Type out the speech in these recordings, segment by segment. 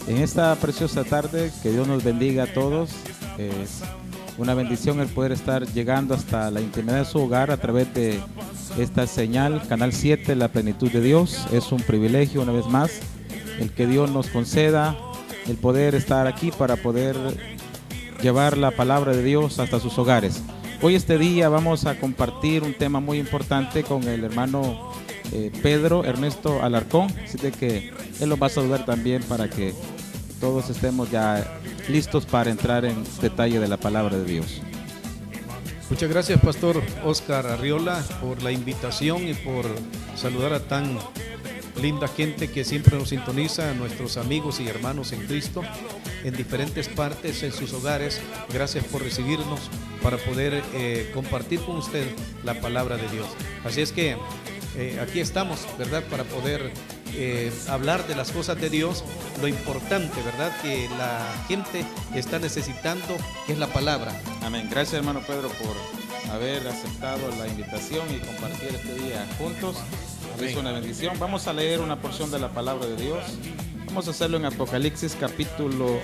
En esta preciosa tarde, que Dios nos bendiga a todos. Es una bendición el poder estar llegando hasta la intimidad de su hogar a través de esta señal, Canal 7, La Plenitud de Dios. Es un privilegio, una vez más, el que Dios nos conceda el poder estar aquí para poder llevar la palabra de Dios hasta sus hogares. Hoy este día vamos a compartir un tema muy importante con el hermano Pedro Ernesto Alarcón, así de que él los va a saludar también para que todos estemos ya listos para entrar en detalle de la palabra de Dios. Muchas gracias, Pastor Oscar Arriola, por la invitación y por saludar a tan linda gente que siempre nos sintoniza, a nuestros amigos y hermanos en Cristo en diferentes partes, en sus hogares. Gracias por recibirnos para poder compartir con usted la palabra de Dios. Así es que aquí estamos, ¿verdad? Para poder hablar de las cosas de Dios, lo importante, ¿verdad? Que la gente está necesitando, que es la palabra. Amén. Gracias, hermano Pedro, por haber aceptado la invitación y compartir este día juntos. Es una bendición. Vamos a leer una porción de la palabra de Dios. Vamos a hacerlo en Apocalipsis capítulo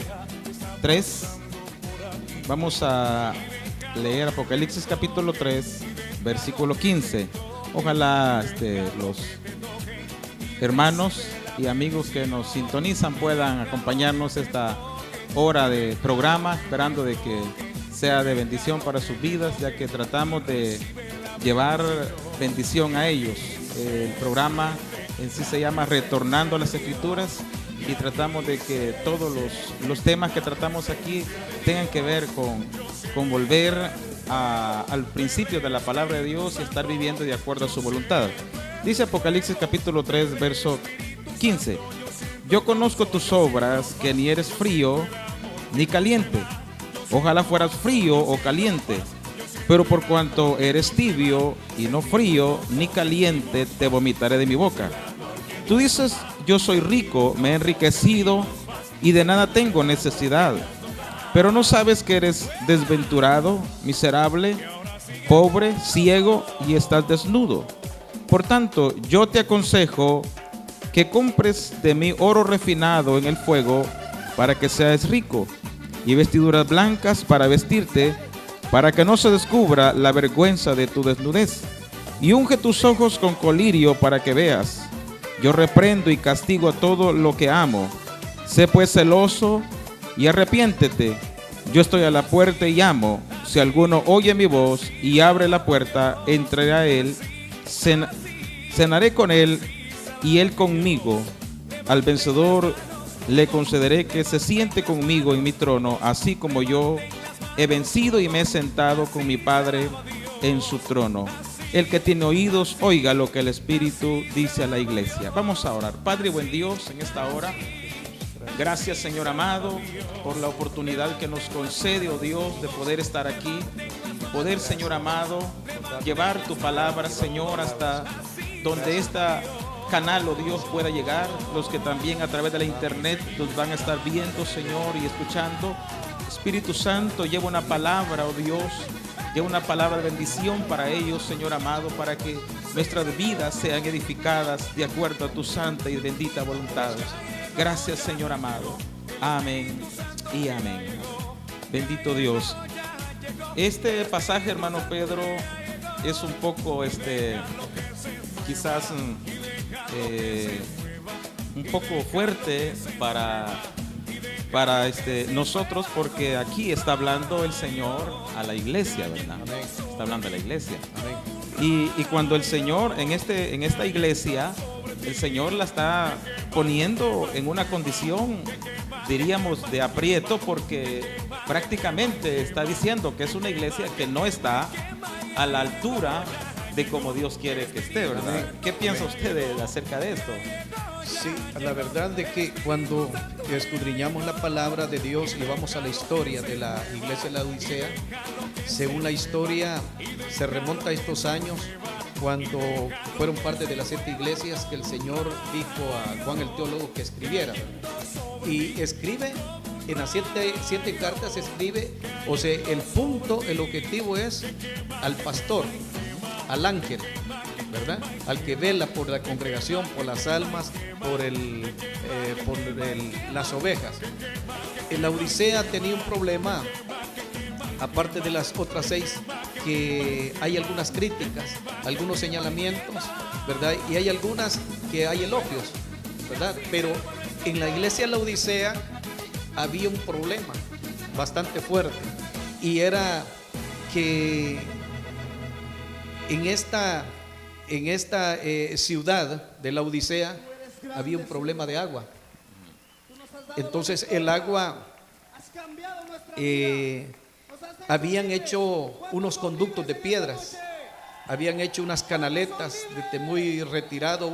3. Vamos a leer Apocalipsis capítulo 3, versículo 15. Ojalá los hermanos y amigos que nos sintonizan puedan acompañarnos esta hora de programa, esperando de que sea de bendición para sus vidas, ya que tratamos de llevar bendición a ellos. El programa en sí se llama Retornando a las Escrituras y tratamos de que todos los temas que tratamos aquí tengan que ver con volver al principio de la palabra de Dios y estar viviendo de acuerdo a su voluntad. Dice Apocalipsis capítulo 3, verso 15: Yo conozco tus obras, que ni eres frío ni caliente. Ojalá fueras frío o caliente, pero por cuanto eres tibio y no frío ni caliente, te vomitaré de mi boca. Tú dices: yo soy rico, me he enriquecido y de nada tengo necesidad. Pero no sabes que eres desventurado, miserable, pobre, ciego y estás desnudo. Por tanto, yo te aconsejo que compres de mí oro refinado en el fuego para que seas rico, y vestiduras blancas para vestirte, para que no se descubra la vergüenza de tu desnudez. Y unge tus ojos con colirio para que veas. Yo reprendo y castigo a todo lo que amo. Sé pues celoso y arrepiéntete. Yo estoy a la puerta y llamo. Si alguno oye mi voz y abre la puerta, entraré a él, cenaré con él y él conmigo. Al vencedor le concederé que se siente conmigo en mi trono, así como yo he vencido y me he sentado con mi Padre en su trono. El que tiene oídos, oiga lo que el Espíritu dice a la iglesia. Vamos a orar. Padre, buen Dios, en esta hora, gracias, Señor amado, por la oportunidad que nos concede, oh Dios, de poder estar aquí, poder, Señor amado, llevar tu palabra, Señor, hasta donde esta canal, oh Dios, pueda llegar. Los que también a través de la internet nos van a estar viendo, Señor, y escuchando. Espíritu Santo, lleva una palabra, oh Dios, lleva una palabra de bendición para ellos, Señor amado, para que nuestras vidas sean edificadas de acuerdo a tu santa y bendita voluntad. Gracias, Señor amado. Amén y amén. Bendito Dios. Este pasaje, hermano Pedro, es un poco, quizás un poco fuerte para nosotros, porque aquí está hablando el Señor a la iglesia, ¿verdad? Amén. Está hablando a la iglesia. Amén. Y cuando el Señor en esta iglesia, el Señor la está poniendo en una condición, diríamos, de aprieto, porque prácticamente está diciendo que es una iglesia que no está a la altura de como Dios quiere que esté, ¿verdad? Amén. ¿Qué piensa usted acerca de esto? Sí, la verdad de que cuando escudriñamos la palabra de Dios y vamos a la historia de la iglesia de la Odisea, según la historia se remonta a estos años cuando fueron parte de las 7 iglesias que el Señor dijo a Juan el teólogo que escribiera. Y escribe, en las siete cartas escribe, o sea, el punto, el objetivo es al pastor, al ángel, ¿verdad? Al que vela por la congregación, por las almas, por las ovejas. La Odisea tenía un problema, aparte de las otras 6, que hay algunas críticas, algunos señalamientos, ¿verdad? Y hay algunas que hay elogios, ¿verdad? Pero en la iglesia de la Odisea había un problema bastante fuerte, y era que en esta ciudad de la Odisea había un problema de agua. Entonces el agua, habían hecho unos conductos de piedras, habían hecho unas canaletas desde muy retirado, a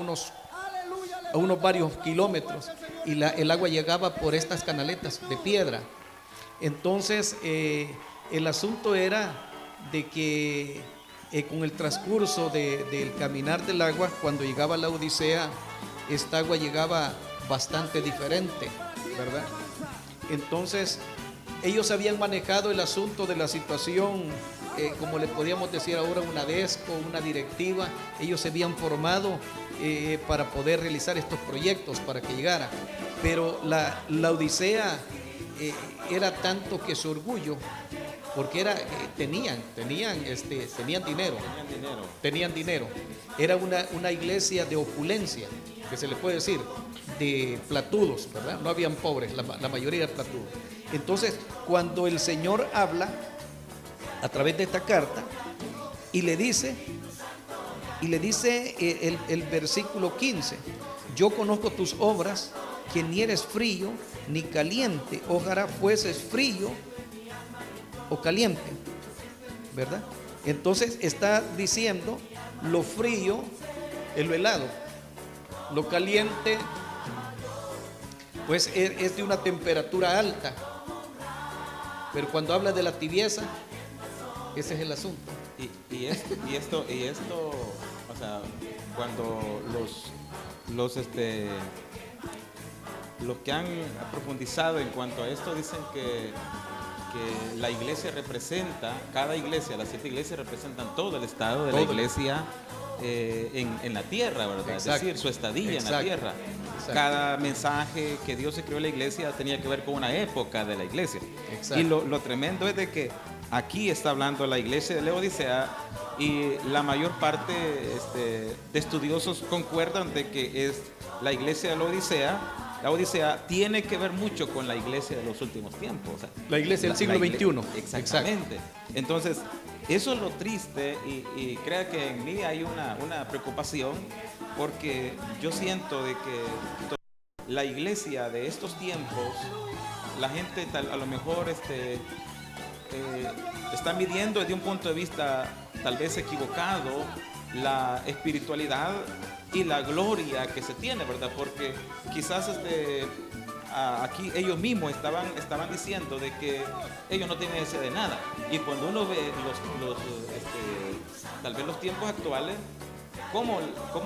unos varios kilómetros, y el agua llegaba por estas canaletas de piedra. Entonces el asunto era de que con el transcurso del caminar del agua, cuando llegaba a la Odisea, esta agua llegaba bastante diferente, ¿verdad? Entonces ellos habían manejado el asunto de la situación, como le podíamos decir ahora, una DESCO, una directiva. Ellos se habían formado para poder realizar estos proyectos, para que llegara. Pero la Odisea era tanto que su orgullo, porque tenían dinero. Era una iglesia de opulencia, que se le puede decir, de platudos, ¿verdad? No habían pobres, la mayoría eran platudos. Entonces, cuando el Señor habla a través de esta carta y le dice el versículo 15: yo conozco tus obras, que ni eres frío ni caliente. Ojalá fueses frío o caliente, ¿verdad? Entonces está diciendo, lo frío es lo helado, lo caliente pues es de una temperatura alta, pero cuando habla de la tibieza, ese es el asunto. Y esto, o sea, cuando los que han profundizado en cuanto a esto dicen que la iglesia representa, cada iglesia, las 7 iglesias representan todo el estado de la iglesia en la tierra, ¿verdad? Exacto. Es decir, su estadía en la tierra. Exacto. Cada mensaje que Dios escribió en la iglesia tenía que ver con una época de la iglesia. Exacto. Y lo tremendo es de que aquí está hablando la iglesia de Laodicea, y la mayor parte de estudiosos concuerdan de que es la iglesia de Laodicea. La Odisea tiene que ver mucho con la iglesia de los últimos tiempos. O sea, la iglesia del siglo XXI. Exactamente. Exacto. Entonces, eso es lo triste, y crea que en mí hay una preocupación, porque yo siento de que la iglesia de estos tiempos, la gente a lo mejor está midiendo desde un punto de vista tal vez equivocado la espiritualidad y la gloria que se tiene, ¿verdad? Porque quizás aquí ellos mismos estaban diciendo de que ellos no tienen necesidad de nada, y cuando uno ve tal vez los tiempos actuales, cómo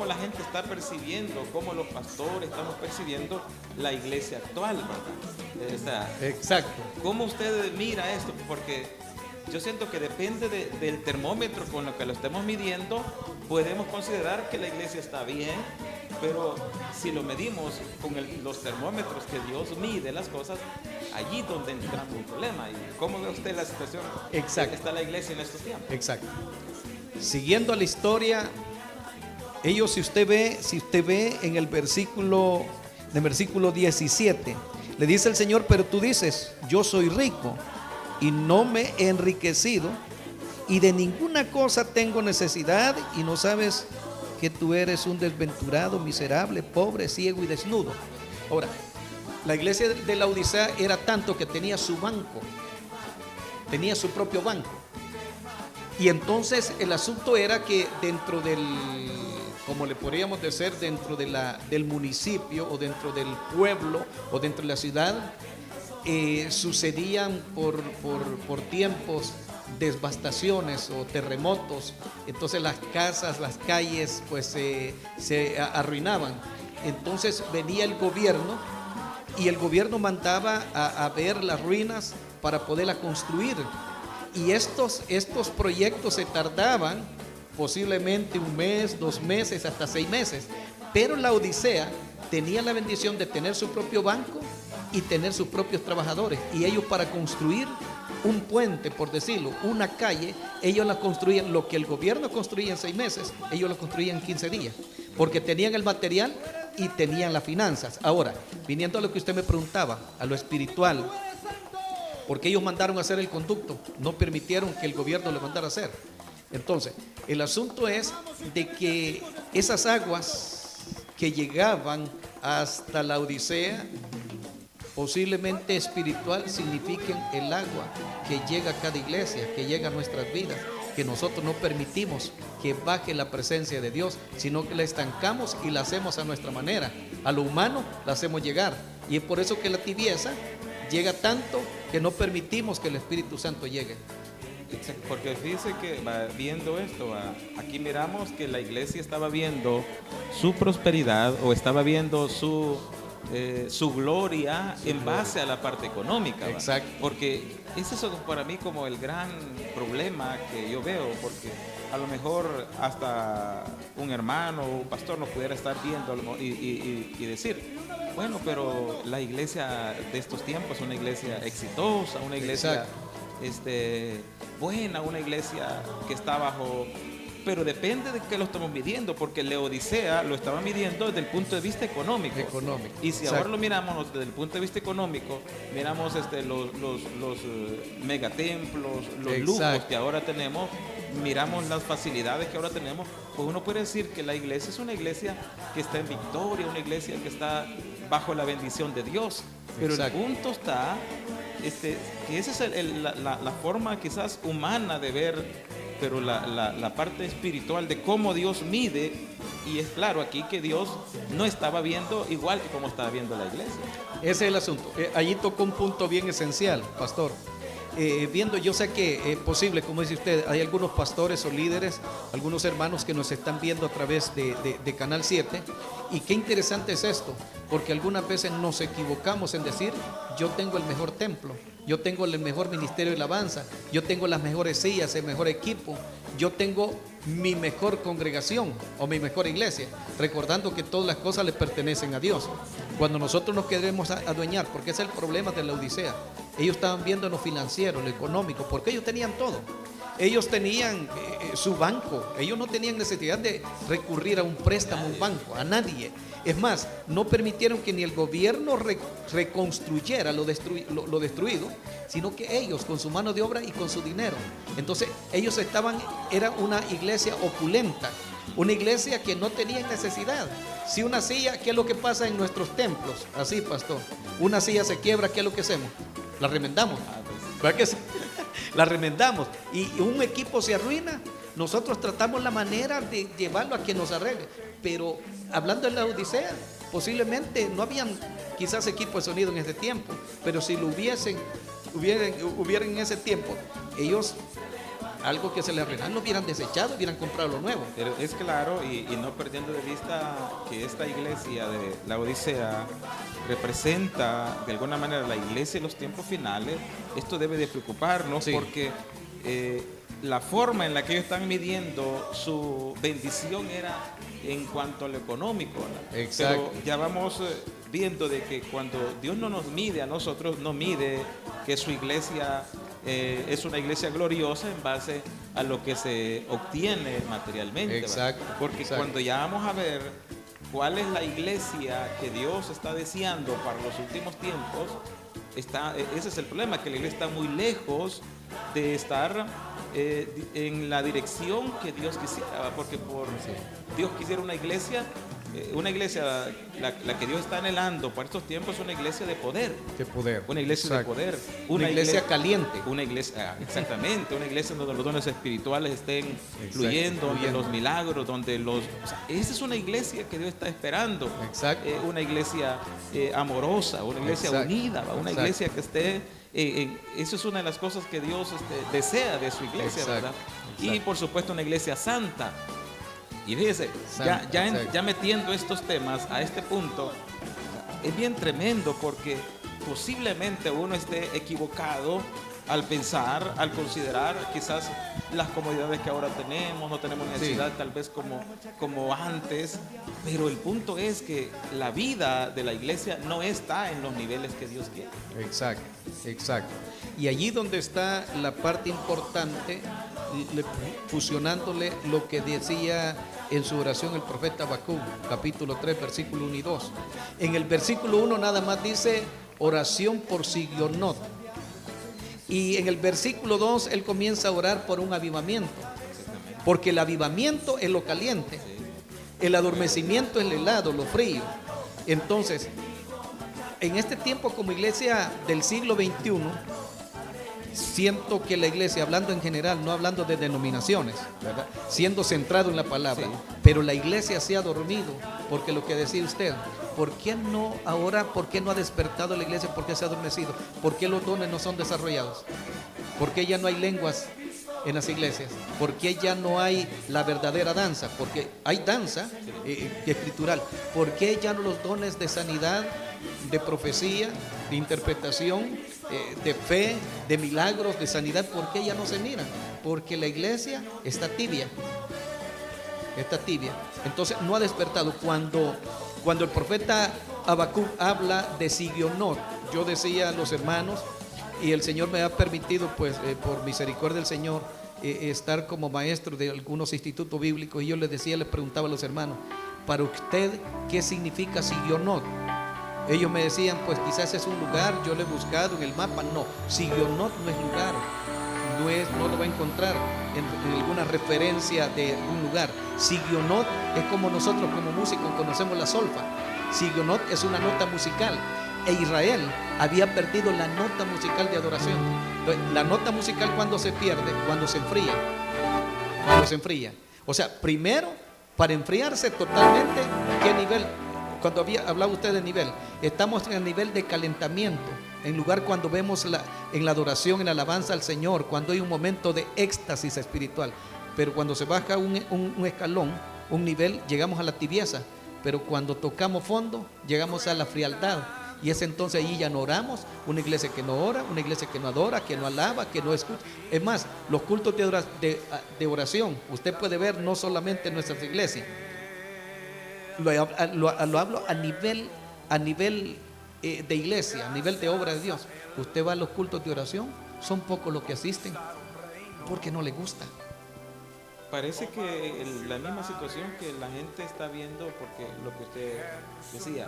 la gente está percibiendo, cómo los pastores estamos percibiendo la iglesia actual, ¿verdad? Exacto. ¿Cómo usted mira esto? Porque yo siento que depende del termómetro con lo que lo estemos midiendo, podemos considerar que la iglesia está bien, pero si lo medimos con los termómetros que Dios mide las cosas, allí donde entramos un problema. ¿Y cómo ve usted la situación? Exacto. Está la iglesia en estos tiempos? Exacto. Siguiendo la historia, ellos, si usted ve en el versículo 17, le dice el Señor: pero tú dices, yo soy rico y no me he enriquecido, y de ninguna cosa tengo necesidad, y no sabes que tú eres un desventurado, miserable, pobre, ciego y desnudo. Ahora, la iglesia de la Odisea era tanto que tenía su banco, tenía su propio banco. Y entonces el asunto era que dentro como le podríamos decir, dentro del municipio, o dentro del pueblo, o dentro de la ciudad, sucedían por tiempos devastaciones o terremotos. Entonces las casas, las calles pues se arruinaban. Entonces venía el gobierno, y el gobierno mandaba a ver las ruinas para poderlas construir, y estos proyectos se tardaban posiblemente un mes, 2 meses, hasta 6 meses. Pero la Odisea tenía la bendición de tener su propio banco y tener sus propios trabajadores. Y ellos, para construir un puente, por decirlo, una calle, ellos la construían, lo que el gobierno construía en 6 meses, ellos lo construían en 15 días, porque tenían el material y tenían las finanzas. Ahora, viniendo a lo que usted me preguntaba, a lo espiritual, porque ellos mandaron a hacer el conducto, no permitieron que el gobierno le mandara a hacer. Entonces, el asunto es de que esas aguas que llegaban hasta la Odisea, posiblemente espiritual, signifiquen el agua que llega a cada iglesia, que llega a nuestras vidas, que nosotros no permitimos que baje la presencia de Dios, sino que la estancamos y la hacemos a nuestra manera. A lo humano la hacemos llegar, y es por eso que la tibieza llega tanto que no permitimos que el Espíritu Santo llegue. Exacto, porque fíjese que viendo esto, aquí miramos que la iglesia estaba viendo su prosperidad o estaba viendo su gloria en base a la parte económica. Exacto. Porque ese es para mí como el gran problema que yo veo, porque a lo mejor hasta un hermano o un pastor nos pudiera estar viendo y decir, bueno, pero la iglesia de estos tiempos es una iglesia exitosa, una iglesia buena, una iglesia que está bajo... Pero depende de qué lo estamos midiendo, porque Laodicea lo estaba midiendo desde el punto de vista económico. Y si ahora lo miramos desde el punto de vista económico, miramos los megatemplos, los lujos que ahora tenemos, miramos las facilidades que ahora tenemos, pues uno puede decir que la iglesia es una iglesia que está en victoria, una iglesia que está bajo la bendición de Dios. Pero el punto está que esa es la forma quizás humana de ver, pero la parte espiritual de cómo Dios mide, y es claro aquí que Dios no estaba viendo igual que como estaba viendo la iglesia. Ese es el asunto. Allí tocó un punto bien esencial, pastor. Yo sé que es posible, como dice usted, hay algunos pastores o líderes, algunos hermanos que nos están viendo a través de Canal 7, y qué interesante es esto, porque algunas veces nos equivocamos en decir, yo tengo el mejor templo, yo tengo el mejor ministerio de alabanza, yo tengo las mejores sillas, el mejor equipo, yo tengo mi mejor congregación o mi mejor iglesia, recordando que todas las cosas le pertenecen a Dios. Cuando nosotros nos queremos adueñar, porque ese es el problema de la Odisea, ellos estaban viendo lo financiero, lo económico, porque ellos tenían todo. Ellos tenían su banco, ellos no tenían necesidad de recurrir a un préstamo, a un banco, a nadie. Es más, no permitieron que ni el gobierno reconstruyera lo destruido, sino que ellos con su mano de obra y con su dinero. Entonces ellos era una iglesia opulenta, una iglesia que no tenía necesidad. Si una silla, ¿qué es lo que pasa en nuestros templos? Así, pastor, una silla se quiebra, ¿qué es lo que hacemos? La remendamos, ¿verdad que sí? La remendamos, y un equipo se arruina, nosotros tratamos la manera de llevarlo a que nos arregle. Pero hablando de la Odisea, posiblemente no habían quizás equipo de sonido en ese tiempo, pero si lo hubieran en ese tiempo, ellos, algo que se les arruinara, lo hubieran desechado, hubieran comprado lo nuevo. Pero es claro, y no perdiendo de vista que esta iglesia de la Odisea representa de alguna manera la iglesia de los tiempos finales. Esto debe de preocuparnos, porque la forma en la que ellos están midiendo su bendición era en cuanto a lo económico, ¿no? Exacto. Pero ya vamos viendo de que cuando Dios no nos mide a nosotros, no mide que su iglesia es una iglesia gloriosa en base a lo que se obtiene materialmente. Exacto. Porque cuando ya vamos a ver cuál es la iglesia que Dios está deseando para los últimos tiempos, ese es el problema, que la iglesia está muy lejos de estar en la dirección que Dios quisiera, porque Dios quisiera una iglesia, la que Dios está anhelando para estos tiempos, es una iglesia de poder. Una iglesia de poder. Una iglesia caliente. Una iglesia, exactamente, una iglesia donde los dones espirituales estén fluyendo, donde los milagros, esa es una iglesia que Dios está esperando. Una iglesia amorosa, una iglesia unida, una iglesia que esté... eso es una de las cosas que Dios desea de su iglesia, ¿verdad? Y por supuesto una iglesia santa. Y fíjese, ya metiendo estos temas a este punto, es bien tremendo, porque posiblemente uno esté equivocado al pensar, al considerar quizás las comodidades que ahora tenemos, no tenemos necesidad tal vez como antes, pero el punto es que la vida de la iglesia no está en los niveles que Dios quiere. Exacto, exacto. Y allí donde está la parte importante, fusionándole lo que decía en su oración el profeta Habacuc, capítulo 3, versículo 1 y 2. En el versículo 1 nada más dice oración por Sigionot. Y en el versículo 2 él comienza a orar por un avivamiento. Porque el avivamiento es lo caliente, el adormecimiento es el helado, lo frío. Entonces, en este tiempo como iglesia del siglo XXI, siento que la iglesia, hablando en general, no hablando de denominaciones, ¿verdad?, siendo centrado en la palabra, pero la iglesia se ha dormido, porque lo que decía usted, ¿por qué no ahora, por qué no ha despertado la iglesia? ¿Por qué se ha adormecido? ¿Por qué los dones no son desarrollados? ¿Por qué ya no hay lenguas en las iglesias? ¿Por qué ya no hay la verdadera danza? Porque hay danza escritural. ¿Por qué ya no los dones de sanidad, de profecía, de interpretación, de fe, de milagros, de sanidad? ¿Por qué ya no se miran? Porque la iglesia está tibia. Está tibia. Entonces no ha despertado. Cuando el profeta Habacuc habla de Sigionot, yo decía a los hermanos, y el Señor me ha permitido, pues, por misericordia del Señor, estar como maestro de algunos institutos bíblicos, y yo les preguntaba a los hermanos, para usted, ¿qué significa Sigionot? Ellos me decían, pues quizás es un lugar, yo lo he buscado en el mapa. No, Sigionot no es lugar, no lo va a encontrar en alguna referencia de un lugar. Sigionot es como nosotros como músicos conocemos la solfa. Sigionot es una nota musical. E Israel había perdido la nota musical de adoración. La nota musical, cuando se pierde, cuando se enfría. Cuando se enfría. O sea, primero, para enfriarse totalmente, ¿qué nivel? Cuando hablaba usted de nivel, estamos en el nivel de calentamiento. En lugar cuando vemos en la adoración, en la alabanza al Señor, cuando hay un momento de éxtasis espiritual. Pero cuando se baja un escalón, un nivel, llegamos a la tibieza. Pero cuando tocamos fondo, llegamos a la frialdad. Y es entonces allí ya no oramos. Una iglesia que no ora, una iglesia que no adora, que no alaba, que no escucha. Es más, los cultos de oración, usted puede ver no solamente en nuestras iglesias. Lo hablo a nivel de iglesia, a nivel de obra de Dios. Usted va a los cultos de oración, son pocos los que asisten porque no le gusta. Parece que la misma situación que la gente está viendo, porque lo que usted decía,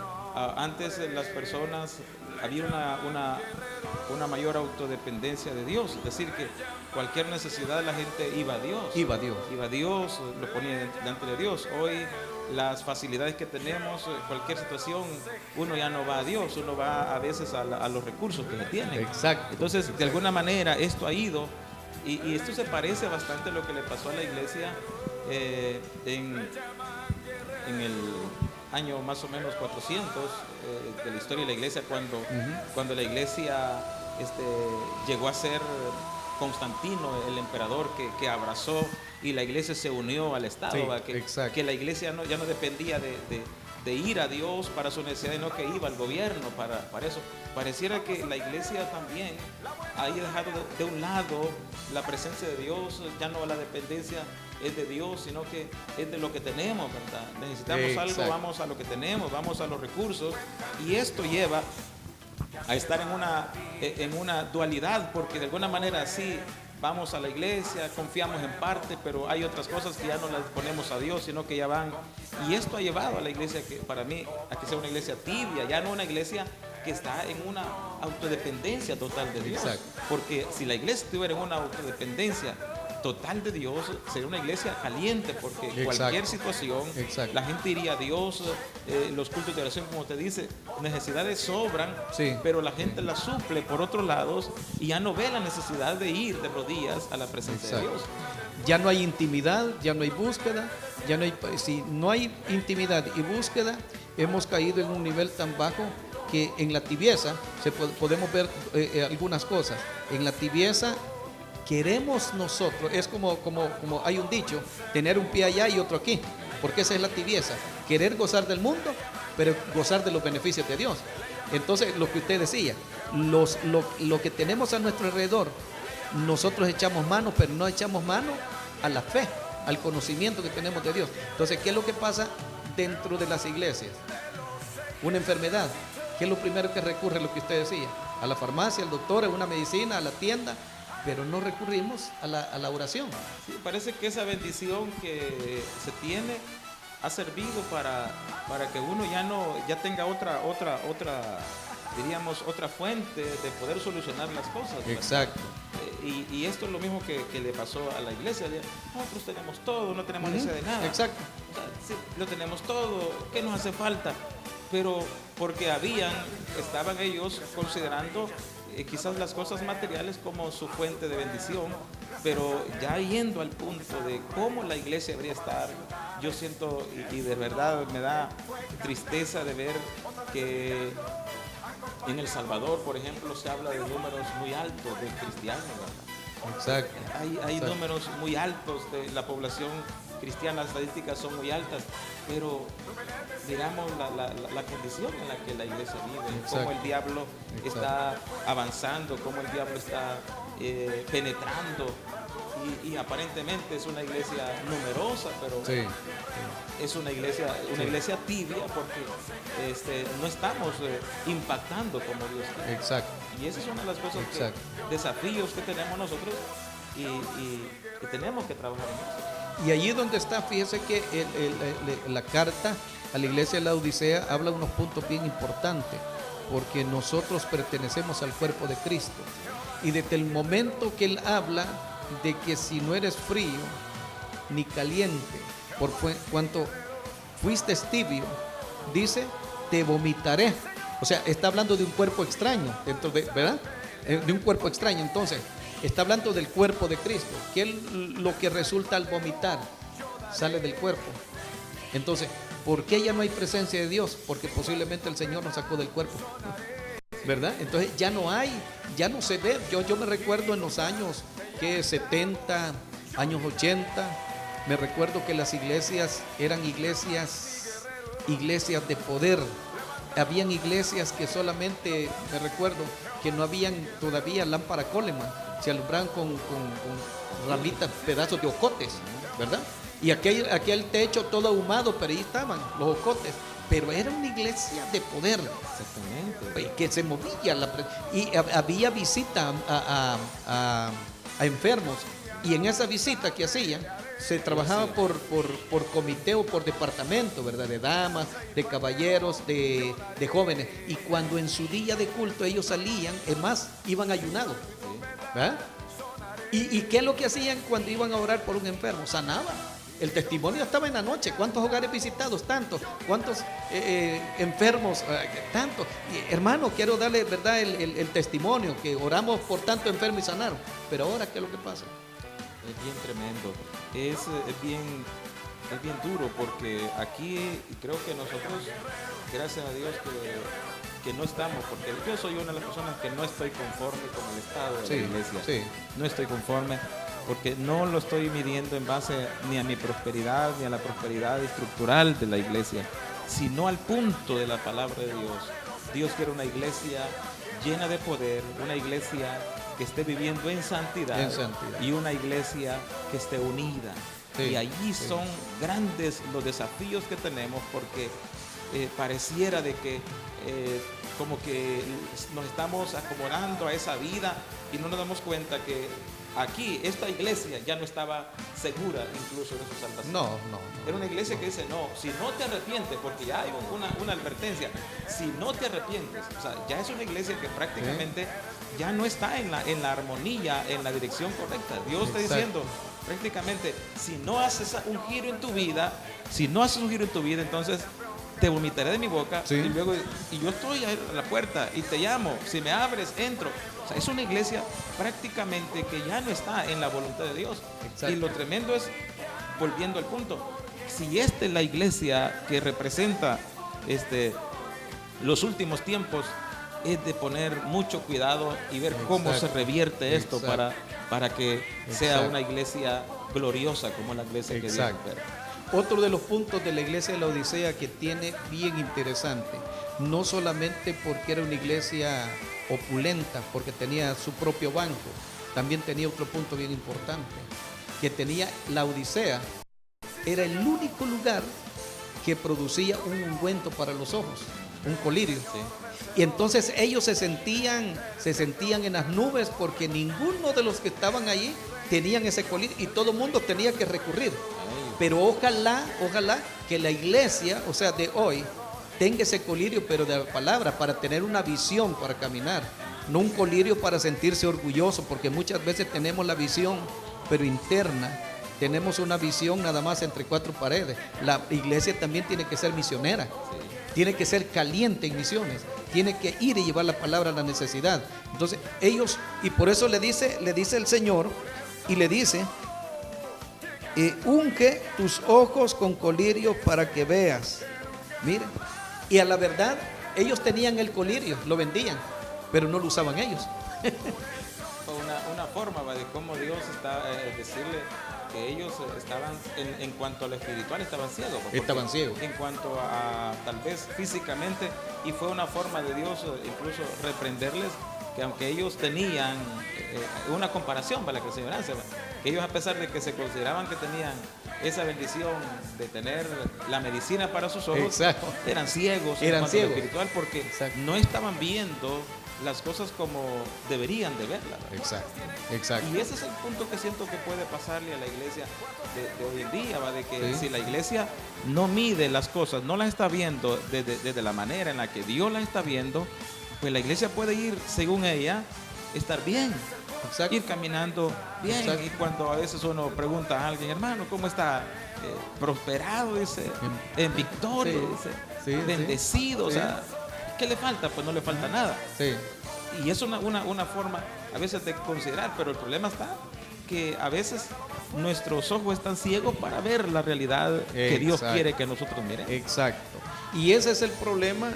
antes las personas, había una mayor autodependencia de Dios, es decir, que cualquier necesidad la gente iba a Dios. Iba a Dios, lo ponía delante de Dios. Hoy las facilidades que tenemos, cualquier situación, uno ya no va a Dios, uno va a veces a los recursos que se tienen. Exacto. Entonces, de alguna manera, esto ha ido. Y esto se parece bastante a lo que le pasó a la iglesia en el año más o menos 400 de la historia de la iglesia, cuando la iglesia llegó a ser Constantino, el emperador que abrazó, y la iglesia se unió al Estado. Sí, que la iglesia ya no dependía de ir a Dios para su necesidad, sino que iba al gobierno para eso. Pareciera que la iglesia también ha dejado de un lado la presencia de Dios, ya no la dependencia es de Dios, sino que es de lo que tenemos, ¿verdad? Necesitamos algo, vamos a lo que tenemos, vamos a los recursos, y esto lleva a estar en una dualidad, porque de alguna manera sí vamos a la iglesia, confiamos en parte, pero hay otras cosas que ya no las ponemos a Dios, sino que ya van. Y esto ha llevado a la iglesia, que para mí, a que sea una iglesia tibia, ya no una iglesia que está en una autodependencia total de Dios. Exacto. Porque si la iglesia estuviera en una autodependencia total de Dios, sería una iglesia caliente, porque cualquier situación, la gente iría a Dios. Los cultos de oración, como te dice, necesidades sobran, pero la gente las suple por otros lados y ya no ve la necesidad de ir de rodillas a la presencia de Dios. Ya no hay intimidad, ya no hay búsqueda, si no hay intimidad y búsqueda, hemos caído en un nivel tan bajo que en la tibieza podemos ver algunas cosas. En la tibieza queremos nosotros, es como hay un dicho, tener un pie allá y otro aquí, porque esa es la tibieza, querer gozar del mundo, pero gozar de los beneficios de Dios. Entonces, lo que usted decía, lo que tenemos a nuestro alrededor, nosotros echamos mano, pero no echamos mano a la fe, al conocimiento que tenemos de Dios. Entonces, ¿qué es lo que pasa dentro de las iglesias? Una enfermedad. ¿Qué es lo primero que recurre, lo que usted decía? A la farmacia, al doctor, a una medicina, a la tienda, pero no recurrimos a la oración. Sí, parece que esa bendición que se tiene ha servido para que uno ya tenga otra, diríamos, otra fuente de poder solucionar las cosas, ¿verdad? Exacto. Y esto es lo mismo que le pasó a la iglesia. Nosotros tenemos todo, no tenemos necesidad de nada. Exacto. O sea, sí, lo tenemos todo, ¿qué nos hace falta? Pero porque estaban ellos considerando quizás las cosas materiales como su fuente de bendición, pero ya yendo al punto de cómo la iglesia debería estar, yo siento y de verdad me da tristeza de ver que en El Salvador, por ejemplo, se habla de números muy altos de cristianos, ¿verdad? Exacto. Hay números muy altos de la población cristiana, las estadísticas son muy altas, pero digamos la condición en la que la iglesia vive, cómo el diablo está avanzando, cómo el diablo está penetrando, y aparentemente es una iglesia numerosa, pero es una iglesia tibia, porque no estamos impactando como Dios quiere. Exacto. Y esa es una de las cosas, desafíos que tenemos nosotros, y tenemos que trabajar en eso. Y allí donde está, fíjese que la carta a la iglesia de la Odisea habla unos puntos bien importantes, porque nosotros pertenecemos al cuerpo de Cristo. Y desde el momento que él habla de que si no eres frío ni caliente, por cuanto fuiste tibio, dice, te vomitaré. O sea, está hablando de un cuerpo extraño, ¿verdad? De un cuerpo extraño. Entonces, está hablando del cuerpo de Cristo, que es lo que resulta al vomitar, sale del cuerpo. Entonces, ¿por qué ya no hay presencia de Dios? Porque posiblemente el Señor nos sacó del cuerpo, ¿verdad? Entonces ya no se ve. Yo me recuerdo en los años 70, años 80, me recuerdo que las iglesias eran iglesias de poder. Habían iglesias que solamente, me recuerdo, que no habían todavía lámpara Coleman, se alumbraban con ramitas, pedazos de ocotes, ¿verdad? Y aquel techo todo ahumado, pero ahí estaban los ocotes. Pero era una iglesia de poder. Exactamente. Que se movía. Y había visita a enfermos. Y en esa visita que hacían, se trabajaba por comité o por departamento, ¿verdad? De damas, de caballeros, de jóvenes. Y cuando en su día de culto ellos salían, es más, iban ayunados, ¿verdad? ¿Y qué es lo que hacían cuando iban a orar por un enfermo? Sanaban. El testimonio estaba en la noche. ¿Cuántos hogares visitados? Tantos. ¿Cuántos enfermos? Tantos. Hermano, quiero darle, ¿verdad?, el testimonio, que oramos por tanto enfermo y sanaron. Pero ahora, ¿qué es lo que pasa? Es bien tremendo. Es bien duro, porque aquí creo que nosotros, gracias a Dios que no estamos, porque yo soy una de las personas que no estoy conforme con el estado de la iglesia. No estoy conforme, porque no lo estoy midiendo en base ni a mi prosperidad, ni a la prosperidad estructural de la iglesia, sino al punto de la palabra de Dios. Dios quiere una iglesia llena de poder, una iglesia que esté viviendo en santidad, y una iglesia que esté unida. Y allí son grandes los desafíos que tenemos, porque pareciera de que como que nos estamos acomodando a esa vida y no nos damos cuenta que aquí esta iglesia ya no estaba segura incluso de su salvación. No. Era una iglesia que dice, no, si no te arrepientes, porque ya hay una advertencia, si no te arrepientes, o sea, ya es una iglesia que prácticamente ya no está en la armonía, en la dirección correcta. Dios está diciendo prácticamente, si no haces un giro en tu vida, entonces te vomitaré de mi boca, y yo estoy a la puerta y te llamo, si me abres, entro. O sea, es una iglesia prácticamente que ya no está en la voluntad de Dios. Exacto. Y lo tremendo es, volviendo al punto, si esta es la iglesia que representa los últimos tiempos, es de poner mucho cuidado y ver cómo se revierte esto para que sea una iglesia gloriosa como la iglesia que Dios espera. Otro de los puntos de la iglesia de la Odisea que tiene bien interesante, no solamente porque era una iglesia opulenta, porque tenía su propio banco, también tenía otro punto bien importante, que tenía la Odisea, era el único lugar que producía un ungüento para los ojos, un colirio. Sí. Y entonces ellos se sentían en las nubes porque ninguno de los que estaban allí tenían ese colirio y todo el mundo tenía que recurrir. Pero ojalá que la iglesia, o sea, de hoy, tenga ese colirio, pero de la palabra, para tener una visión para caminar. No un colirio para sentirse orgulloso, porque muchas veces tenemos la visión, pero interna. Tenemos una visión nada más entre cuatro paredes. La iglesia también tiene que ser misionera. Tiene que ser caliente en misiones. Tiene que ir y llevar la palabra a la necesidad. Entonces, ellos, y por eso le dice el Señor, y le dice, unge tus ojos con colirio para que veas. Miren, y a la verdad, ellos tenían el colirio, lo vendían, pero no lo usaban ellos. Una forma de cómo Dios está decirle que ellos estaban, en cuanto a lo espiritual, estaban ciegos. Estaban ciegos. En cuanto a tal vez físicamente, y fue una forma de Dios incluso reprenderles, que aunque ellos tenían una comparación para la perseverancia, que ellos, a pesar de que se consideraban que tenían esa bendición de tener la medicina para sus ojos, exacto, eran ciegos en cuanto a lo espiritual, porque exacto, no estaban viendo las cosas como deberían de verlas. Exacto. Y ese es el punto que siento que puede pasarle a la iglesia de hoy en día, ¿va? De que sí, si la iglesia no mide las cosas, no las está viendo desde la manera en la que Dios las está viendo, pues la iglesia puede ir, según ella, estar bien. Exacto. Ir caminando bien. Exacto. Y cuando a veces uno pregunta a alguien, hermano, ¿cómo está? Prosperado, dice, en victoria, dice, bendecido, o sea, ¿qué le falta? Pues no le falta nada. Y es una forma a veces de considerar, pero el problema está que a veces nuestros ojos están ciegos para ver la realidad que Dios quiere que nosotros miremos. Exacto. Y ese es el problema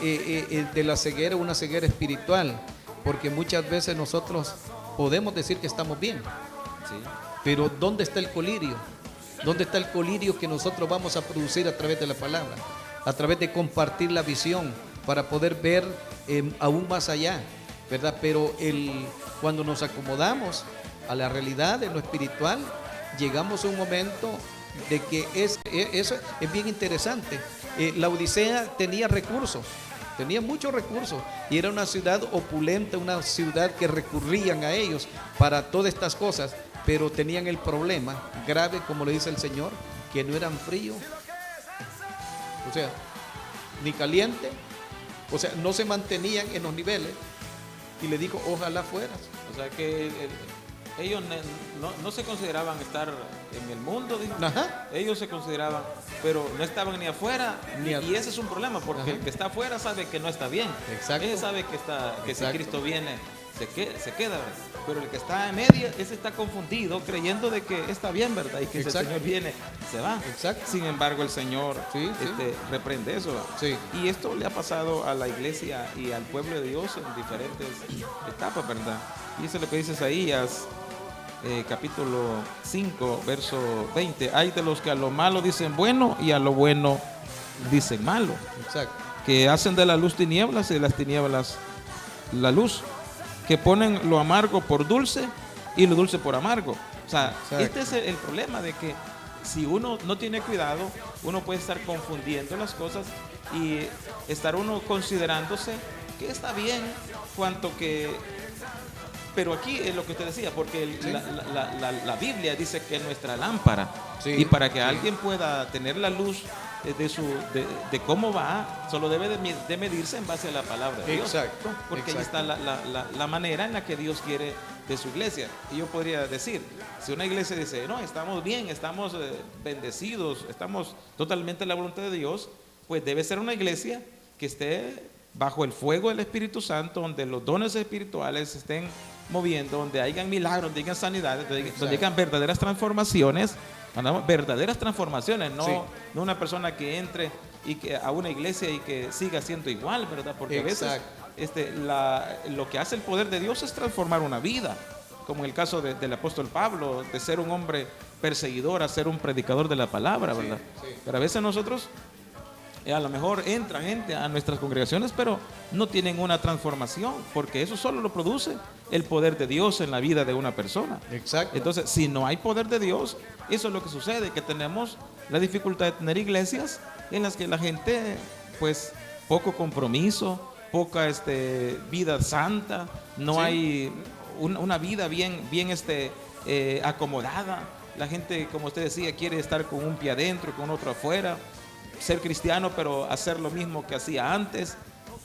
de la ceguera, una ceguera espiritual, porque muchas veces nosotros podemos decir que estamos bien, pero ¿dónde está el colirio? ¿Dónde está el colirio que nosotros vamos a producir a través de la palabra? A través de compartir la visión para poder ver aún más allá, ¿verdad? Pero cuando nos acomodamos a la realidad de lo espiritual, llegamos a un momento de que eso es bien interesante. La Odisea tenía recursos, tenía muchos recursos, y era una ciudad opulenta, una ciudad que recurrían a ellos para todas estas cosas, pero tenían el problema grave, como le dice el Señor, que no eran fríos, o sea, ni caliente, o sea, no se mantenían en los niveles, y le dijo, ojalá fueras. O sea que ellos no se consideraban estar en el mundo, dijo. Ellos se consideraban, pero no estaban ni afuera, y ese es un problema, porque el que está afuera sabe que no está bien. Exacto. Él sabe que si Cristo viene, se queda, ¿verdad? Pero el que está en medio, ese está confundido, creyendo de que está bien, ¿verdad? Y que si el Señor viene, se va. Sin embargo, el Señor reprende eso. Y esto le ha pasado a la iglesia y al pueblo de Dios en diferentes etapas, ¿verdad? Y eso es lo que dice Isaías, capítulo 5, verso 20. Hay de los que a lo malo dicen bueno y a lo bueno dicen malo. Que hacen de la luz tinieblas y de las tinieblas la luz. Que ponen lo amargo por dulce y lo dulce por amargo. O sea, este es el problema, de que si uno no tiene cuidado, uno puede estar confundiendo las cosas y estar uno considerándose que está bien, cuanto que... Pero aquí es lo que usted decía, porque la Biblia dice que es nuestra lámpara, y para que alguien pueda tener la luz de cómo va, solo debe de medirse en base a la palabra de Dios. Porque ahí está la manera en la que Dios quiere de su iglesia. Y yo podría decir, si una iglesia dice, no, estamos bien, estamos bendecidos, estamos totalmente en la voluntad de Dios, pues debe ser una iglesia que esté bajo el fuego del Espíritu Santo, donde los dones espirituales se estén moviendo, donde hayan milagros, donde hayan sanidades, donde hayan verdaderas transformaciones, no una persona que entre y que a una iglesia y que siga siendo igual, ¿verdad? Porque a veces lo que hace el poder de Dios es transformar una vida. como en el caso del apóstol Pablo, de ser un hombre perseguidor a ser un predicador de la palabra, ¿verdad? Sí. Pero a veces nosotros, a lo mejor entra gente a nuestras congregaciones, pero no tienen una transformación, porque eso solo lo produce el poder de Dios en la vida de una persona. Exacto. Entonces, si no hay poder de Dios, eso es lo que sucede, que tenemos la dificultad de tener iglesias en las que la gente, pues, poco compromiso, poca vida santa, no Sí. hay una vida bien acomodada. La gente, como usted decía, quiere estar con un pie adentro, con otro afuera, ser cristiano, pero hacer lo mismo que hacía antes.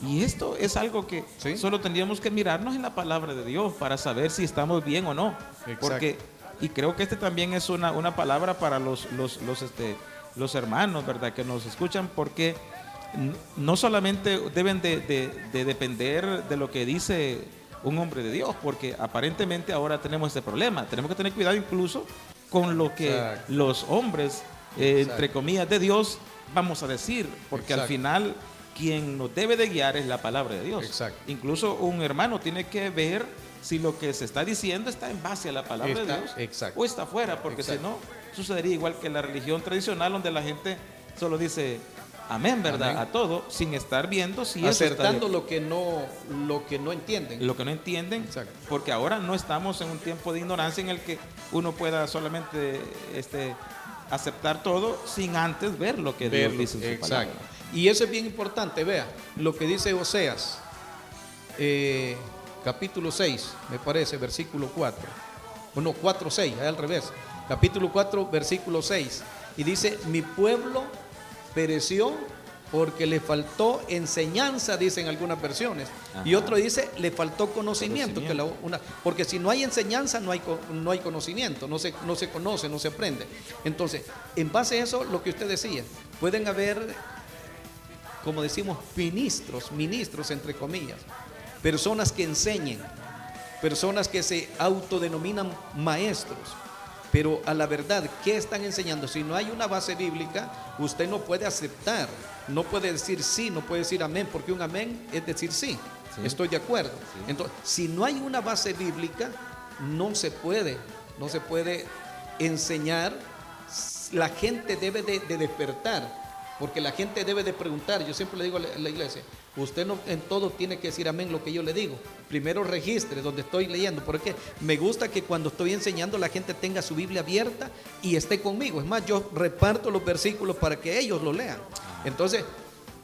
Y esto es algo que Sí. solo tendríamos que mirarnos en la palabra de Dios para saber si estamos bien o no. Porque, y creo que también es una palabra para los hermanos, ¿verdad?, que nos escuchan, porque no solamente deben de depender de lo que dice un hombre de Dios, porque aparentemente ahora tenemos este problema. Tenemos que tener cuidado incluso con lo que Exacto. los hombres, entre comillas, de Dios vamos a decir, porque al Exacto. final quien nos debe de guiar es la palabra de Dios. Exacto. Incluso un hermano tiene que ver si lo que se está diciendo está en base a la palabra de Dios Exacto. o está fuera, porque Exacto. si no, sucedería igual que la religión tradicional, donde la gente solo dice amén, ¿verdad? Amén. A todo, sin estar viendo si eso Acertando está lo que no entienden. lo que no entienden, Exacto. porque ahora no estamos en un tiempo de ignorancia en el que uno pueda solamente aceptar todo sin antes ver lo que Dios Verlo. dice en su Exacto. palabra. Y eso es bien importante, vea, lo que dice Oseas, capítulo 6, me parece, versículo 4. Bueno, 4, 6, al revés. Capítulo 4, versículo 6. Y dice, mi pueblo pereció porque le faltó enseñanza, dicen algunas versiones. Ajá. Y otro dice, le faltó conocimiento. Conocimiento. Porque si no hay enseñanza, no hay conocimiento, no se conoce, no se aprende. Entonces, en base a eso, lo que usted decía, pueden haber, como decimos, ministros entre comillas, personas que enseñen, personas que se autodenominan maestros. Pero a la verdad, ¿qué están enseñando? Si no hay una base bíblica, usted no puede aceptar, no puede decir sí, no puede decir amén, porque un amén es decir sí, Sí. estoy de acuerdo. Sí. Entonces, si no hay una base bíblica, no se puede enseñar. La gente debe de despertar, porque la gente debe de preguntar. Yo siempre le digo a la iglesia, usted no en todo tiene que decir amén lo que yo le digo. Primero registre donde estoy leyendo, porque me gusta que cuando estoy enseñando la gente tenga su Biblia abierta y esté conmigo. Es más, yo reparto los versículos para que ellos lo lean. Entonces,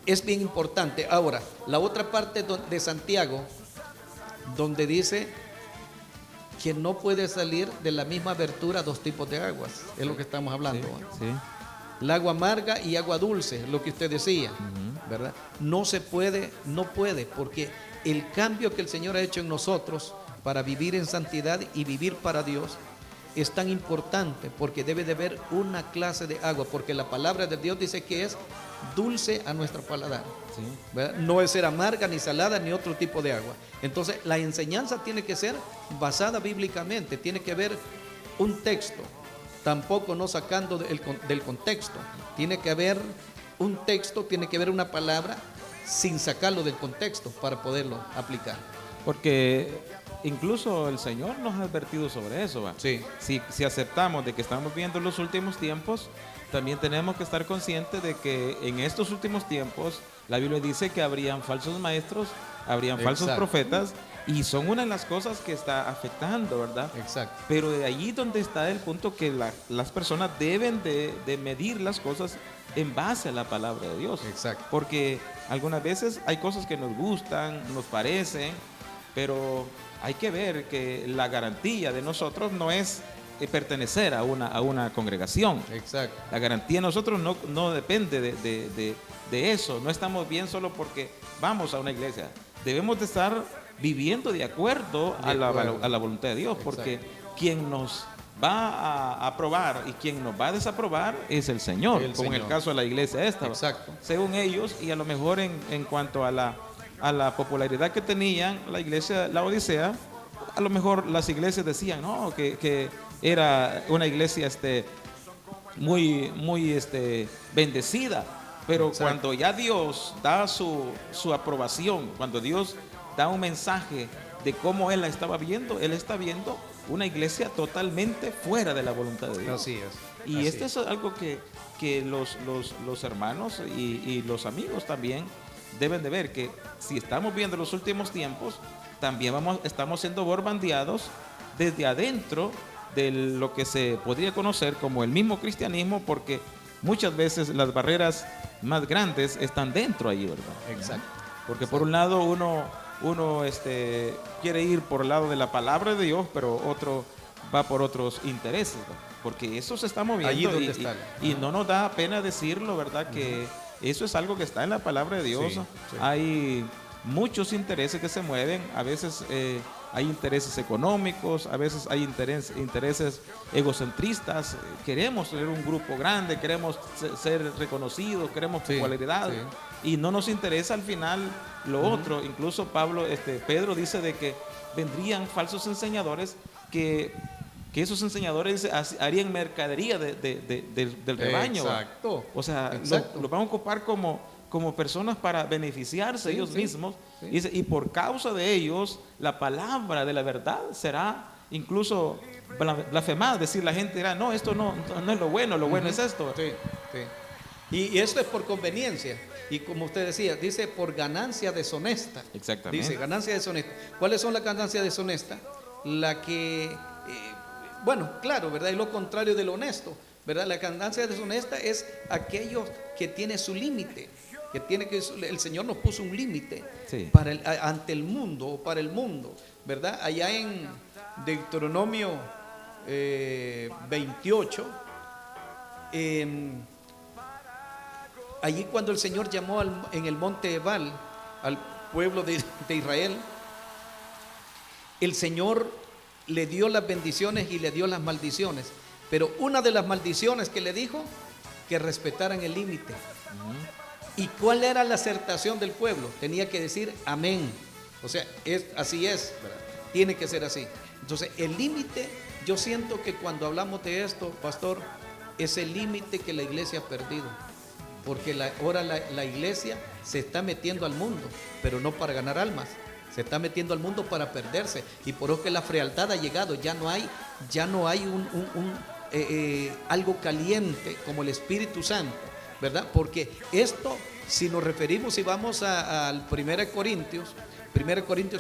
es bien importante. Ahora, la otra parte de Santiago, donde dice que no puede salir de la misma abertura dos tipos de aguas, es lo que estamos hablando. Sí. El agua amarga y agua dulce, lo que usted decía, ¿verdad? No puede, porque el cambio que el Señor ha hecho en nosotros para vivir en santidad y vivir para Dios es tan importante, porque debe de haber una clase de agua, porque la palabra de Dios dice que es dulce a nuestro paladar, Sí. ¿verdad? No es ser amarga, ni salada, ni otro tipo de agua. Entonces, la enseñanza tiene que ser basada bíblicamente, tiene que haber un texto, tampoco no sacando del contexto. Tiene que haber un texto, tiene que haber una palabra sin sacarlo del contexto para poderlo aplicar. Porque incluso el Señor nos ha advertido sobre eso, ¿va? Sí. Si aceptamos de que estamos viendo los últimos tiempos, también tenemos que estar conscientes de que en estos últimos tiempos la Biblia dice que habrían falsos maestros, habrían falsos Exacto. profetas, y son una de las cosas que está afectando, ¿verdad? Exacto. Pero de allí donde está el punto que las personas deben de medir las cosas en base a la palabra de Dios. Exacto. Porque algunas veces hay cosas que nos gustan, nos parecen, pero hay que ver que la garantía de nosotros no es pertenecer a una congregación. Exacto. La garantía de nosotros no depende de eso. No estamos bien solo porque vamos a una iglesia. Debemos de estar viviendo de acuerdo a la voluntad de Dios, porque quien nos va a aprobar y quien nos va a desaprobar es el Señor, como en el caso de la iglesia esta. Exacto. Según ellos, y a lo mejor en cuanto a la popularidad que tenían la iglesia, la Odisea, a lo mejor las iglesias decían, no, que era una iglesia muy bendecida, pero Exacto. cuando ya Dios da su aprobación, cuando Dios da un mensaje de cómo Él la estaba viendo, Él está viendo una iglesia totalmente fuera de la voluntad de Dios. Así es. Y así este es algo que los hermanos y los amigos también deben de ver, que si estamos viendo los últimos tiempos, también estamos siendo bombardeados desde adentro de lo que se podría conocer como el mismo cristianismo, porque muchas veces las barreras más grandes están dentro allí, ¿verdad? Exacto. Porque por un lado uno quiere ir por el lado de la palabra de Dios, pero otro va por otros intereses, ¿verdad? Porque eso se está moviendo. Allí donde está. Y no nos da pena decirlo, ¿verdad? Que eso es algo que está en la palabra de Dios. Sí, sí. Hay muchos intereses que se mueven, a veces hay intereses económicos, a veces hay intereses egocentristas. Queremos tener un grupo grande, queremos ser reconocidos, queremos popularidad, y no nos interesa al final lo otro. Incluso Pedro dice de que vendrían falsos enseñadores que esos enseñadores harían mercadería del rebaño. Exacto. O sea, lo van a ocupar como personas para beneficiarse ellos mismos. Sí. Y por causa de ellos, la palabra de la verdad será incluso blasfemada. Decir, la gente dirá, no, esto no es lo bueno es esto. Sí, sí. Y esto es por conveniencia. Y como usted decía, dice por ganancia deshonesta. Exactamente. Dice ganancia deshonesta. ¿Cuáles son las ganancias deshonestas? La que, bueno, claro, ¿verdad? Es lo contrario de lo honesto, ¿verdad? La ganancia deshonesta es aquello que tiene su límite. El Señor nos puso un límite ante el mundo o para el mundo, ¿verdad? Allá en Deuteronomio 28, allí cuando el Señor llamó en el monte Ebal al pueblo de Israel, el Señor le dio las bendiciones y le dio las maldiciones, pero una de las maldiciones que le dijo, que respetaran el límite. ¿Y cuál era la acertación del pueblo? Tenía que decir amén. O sea, así es, ¿verdad? Tiene que ser así. Entonces, el límite, yo siento que cuando hablamos de esto, pastor, es el límite que la iglesia ha perdido. Porque ahora la iglesia se está metiendo al mundo, pero no para ganar almas. Se está metiendo al mundo para perderse. Y por eso que la frialdad ha llegado. Ya no hay algo caliente como el Espíritu Santo, ¿verdad? Porque esto, si nos referimos y vamos al 1 Corintios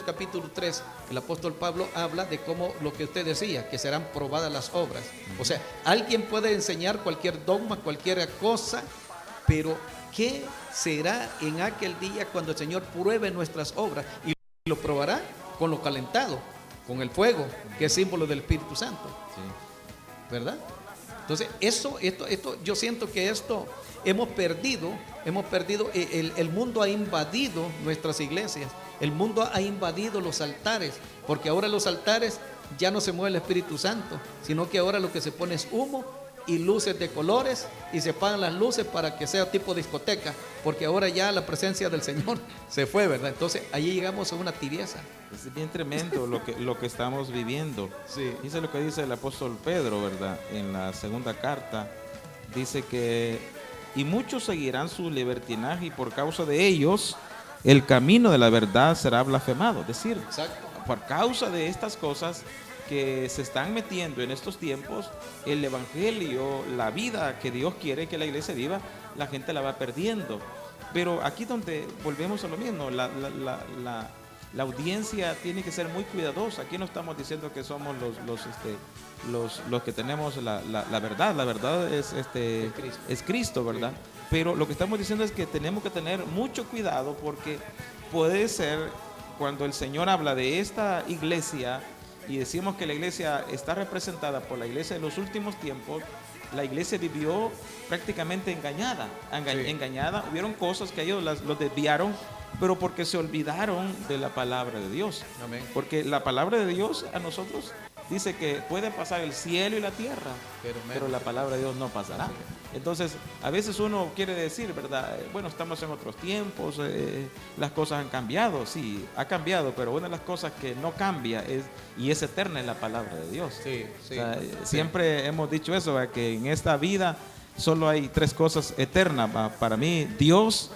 capítulo 3, el apóstol Pablo habla de cómo lo que usted decía, que serán probadas las obras. O sea, alguien puede enseñar cualquier dogma, cualquier cosa, pero ¿qué será en aquel día cuando el Señor pruebe nuestras obras? Y lo probará con lo calentado, con el fuego, que es símbolo del Espíritu Santo, ¿verdad? Entonces, esto, yo siento que esto hemos perdido, el mundo ha invadido nuestras iglesias, el mundo ha invadido los altares, porque ahora los altares ya no se mueve el Espíritu Santo, sino que ahora lo que se pone es humo y luces de colores, y se apagan las luces para que sea tipo discoteca, porque ahora ya la presencia del Señor se fue, ¿verdad? Entonces, allí llegamos a una tibieza. Es bien tremendo lo que estamos viviendo. Sí. Dice lo que dice el apóstol Pedro, ¿verdad? En la segunda carta, dice que y muchos seguirán su libertinaje, y por causa de ellos el camino de la verdad será blasfemado. Es decir, exacto, por causa de estas cosas que se están metiendo en estos tiempos, el evangelio, la vida que Dios quiere que la iglesia viva, la gente la va perdiendo. Pero aquí donde volvemos a lo mismo, la audiencia tiene que ser muy cuidadosa. Aquí no estamos diciendo que somos los que tenemos la verdad. La verdad es Cristo, ¿verdad? Sí. Pero lo que estamos diciendo es que tenemos que tener mucho cuidado, porque puede ser, cuando el Señor habla de esta iglesia y decimos que la iglesia está representada por la iglesia de los últimos tiempos, la iglesia vivió prácticamente engañada. Hubieron cosas que ellos los desviaron, pero porque se olvidaron de la palabra de Dios. Amén. Porque la palabra de Dios a nosotros dice que puede pasar el cielo y la tierra, pero la palabra de Dios no pasará. Entonces, a veces uno quiere decir, ¿verdad? Bueno, estamos en otros tiempos, las cosas han cambiado. Sí, ha cambiado, pero una de las cosas que no cambia y es eterna, es la palabra de Dios. Sí, o sea, siempre hemos dicho eso, ¿verdad? Que en esta vida solo hay tres cosas eternas. Para mí, Dios,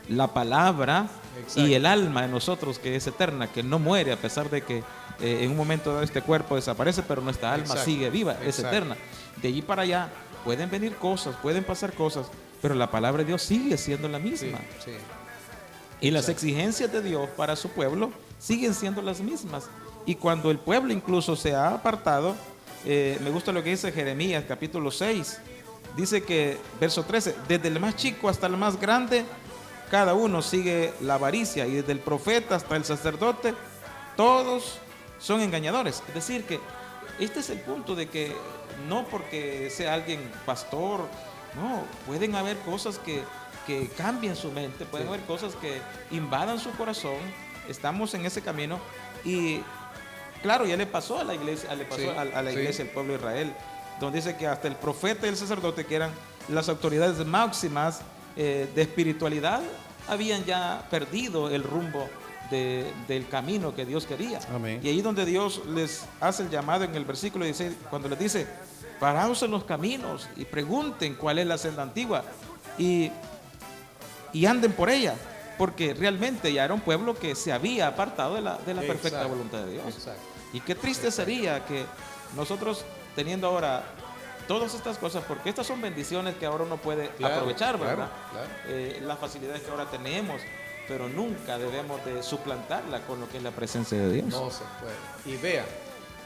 la palabra, exacto, y el alma en nosotros, que es eterna, que no muere a pesar de que en un momento dado este cuerpo desaparece, pero nuestra alma Exacto, sigue viva, es exacto. eterna. De allí para allá pueden venir cosas, pueden pasar cosas, pero la palabra de Dios sigue siendo la Sí, misma. sí. Y las Exacto. exigencias de Dios para su pueblo siguen siendo las mismas. Y cuando el pueblo incluso se ha apartado, me gusta lo que dice Jeremías capítulo 6. Dice que, verso 13, desde el más chico hasta el más grande, cada uno sigue la avaricia. Y desde el profeta hasta el sacerdote, todos son engañadores. Es decir, que este es el punto de que no porque sea alguien pastor, no, pueden haber cosas que cambien su mente, pueden Sí. haber cosas que invadan su corazón. Estamos en ese camino y claro, ya le pasó a la iglesia, le pasó Sí, a la sí. iglesia, al pueblo de Israel, donde dice que hasta el profeta y el sacerdote, que eran las autoridades máximas de espiritualidad, habían ya perdido el rumbo del camino que Dios quería. Amén. Y ahí donde Dios les hace el llamado en el versículo 16, cuando les dice, paraos en los caminos y pregunten cuál es la senda antigua y anden por ella, porque realmente ya era un pueblo que se había apartado de la perfecta Exacto, voluntad de Dios. exacto. Y qué triste sería que nosotros, teniendo ahora todas estas cosas, porque estas son bendiciones que ahora uno puede Claro, aprovechar, claro, ¿verdad? claro. Las facilidades que ahora tenemos, pero nunca debemos de suplantarla con lo que es la presencia de Dios. No se puede. Y vea,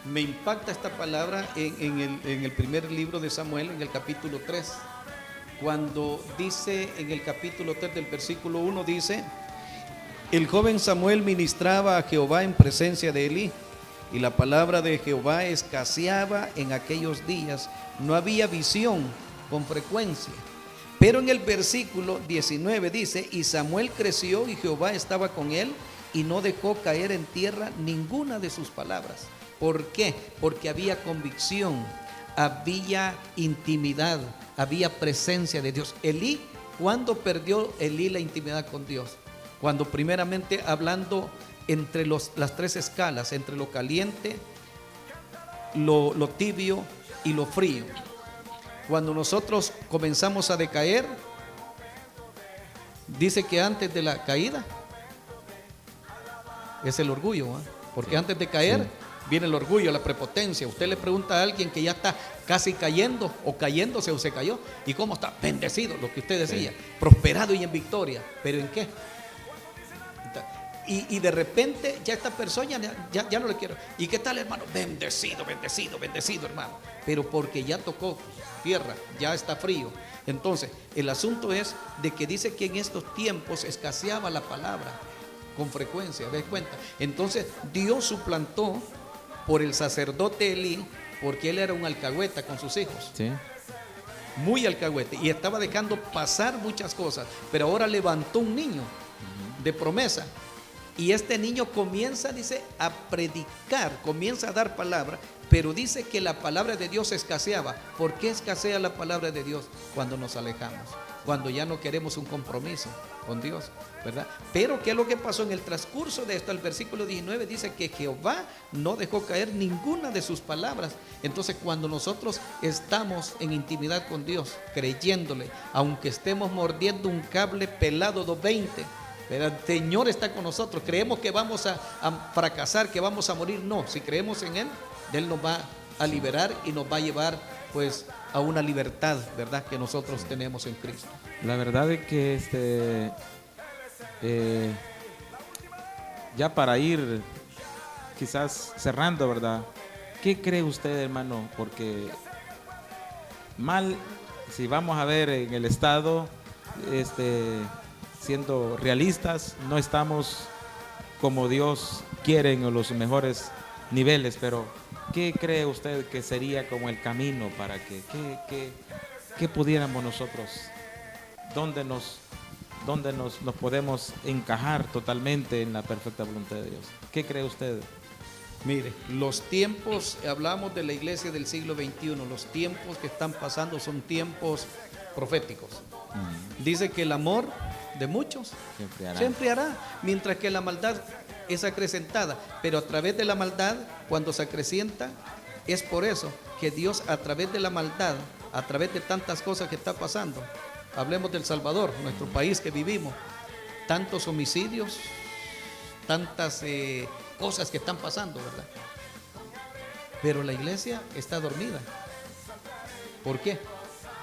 me impacta esta palabra en el primer libro de Samuel, en el capítulo 3, cuando dice en el capítulo 3 del versículo 1, dice, el joven Samuel ministraba a Jehová en presencia de Elí, y la palabra de Jehová escaseaba en aquellos días, no había visión con frecuencia. Pero en el versículo 19 dice, y Samuel creció y Jehová estaba con él y no dejó caer en tierra ninguna de sus palabras. ¿Por qué? Porque había convicción, había intimidad, había presencia de Dios. Elí, ¿cuándo perdió Elí la intimidad con Dios? Cuando primeramente hablando entre las tres escalas, entre lo caliente, lo tibio y lo frío. Cuando nosotros comenzamos a decaer, dice que antes de la caída es el orgullo, ¿eh? Porque antes de caer viene el orgullo, la prepotencia. Usted le pregunta a alguien que ya está casi cayendo o cayéndose o se cayó, ¿y cómo está? Bendecido, lo que usted decía, prosperado y en victoria. ¿Pero en qué? Y de repente ya esta persona ya no le quiero. ¿Y qué tal, hermano? Bendecido, bendecido, bendecido, hermano. Pero porque ya tocó tierra, ya está frío. Entonces, el asunto es de que dice que en estos tiempos escaseaba la palabra con frecuencia, ¿ves cuenta? Entonces, Dios suplantó por el sacerdote Elí, porque él era un alcahueta con sus hijos. Sí. Muy alcahuete. Y estaba dejando pasar muchas cosas. Pero ahora levantó un niño de promesa. Y este niño comienza, dice, a predicar, comienza a dar palabra, pero dice que la palabra de Dios escaseaba. ¿Por qué escasea la palabra de Dios? Cuando nos alejamos, cuando ya no queremos un compromiso con Dios, ¿verdad? Pero ¿qué es lo que pasó en el transcurso de esto? El versículo 19 dice que Jehová no dejó caer ninguna de sus palabras. Entonces, cuando nosotros estamos en intimidad con Dios, creyéndole, aunque estemos mordiendo un cable pelado 220, pero el Señor está con nosotros. Creemos que vamos a fracasar, que vamos a morir. No, si creemos en Él nos va a liberar y nos va a llevar pues a una libertad, ¿verdad?, que nosotros tenemos en Cristo. La verdad es que ya para ir quizás cerrando, ¿verdad? ¿Qué cree usted, hermano? Porque mal, si vamos a ver en el estado, siendo realistas, no estamos como Dios quiere en los mejores niveles, pero ¿qué cree usted que sería como el camino para que pudiéramos nosotros, dónde nos podemos encajar totalmente en la perfecta voluntad de Dios? ¿Qué cree usted? Mire, los tiempos, hablamos de la iglesia del siglo XXI, los tiempos que están pasando son tiempos proféticos. Dice que el amor de muchos se enfriará, mientras que la maldad es acrecentada. Pero a través de la maldad, cuando se acrecienta, es por eso que Dios, a través de la maldad, a través de tantas cosas que está pasando, hablemos del Salvador, nuestro país que vivimos, tantos homicidios, tantas cosas que están pasando, ¿verdad? Pero la iglesia está dormida. ¿Por qué?